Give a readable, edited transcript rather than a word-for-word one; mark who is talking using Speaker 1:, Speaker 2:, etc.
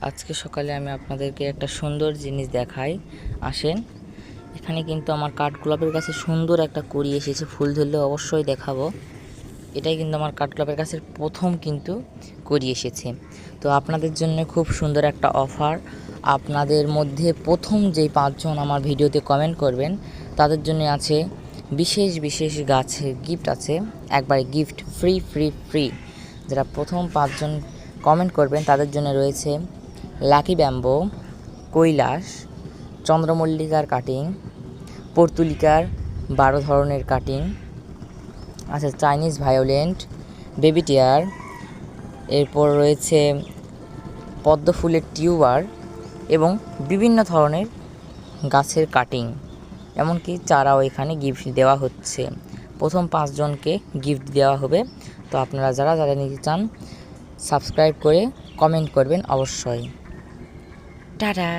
Speaker 1: আজকে সকালে আমি আপনাদেরকে একটা সুন্দর জিনিস দেখাই। আসেন, এখানে কিন্তু আমার কাঠগোলাপের কাছে সুন্দর একটা কড়ি এসেছে। ফুল ধরলে অবশ্যই দেখাবো। এটাই কিন্তু আমার কাঠগোলাপের কাছে প্রথম কিন্তু কড়ি এসেছে। তো আপনাদের জন্য খুব সুন্দর একটা অফার। আপনাদের মধ্যে প্রথম যেই 5 জন আমার ভিডিওতে কমেন্ট করবেন তাদের জন্য আছে বিশেষ বিশেষ গাছের গিফট আছে। একবারে গিফট ফ্রি ফ্রি ফ্রি। যারা প্রথম 5 জন কমেন্ট করবেন তাদের জন্য রয়েছে লাকি ব্যাম্বো, কৈলাস, চন্দ্রমল্লিকার কাটিং, পর্তুলিকার 12 ধরনের কাটিং আছে, চাইনিজ ভায়োলেন্ট, বেবি টিয়ার, এরপর রয়েছে পদ্ম ফুলের টিউবার এবং বিভিন্ন ধরনের গাছের কাটিং, এমনকি চারাও এখানে গিফট দেওয়া হচ্ছে। প্রথম 5 জনকে গিফট দেওয়া হবে। তো আপনারা যারা যারা নিতে চান সাবস্ক্রাইব করে কমেন্ট করবেন অবশ্যই। টাটা।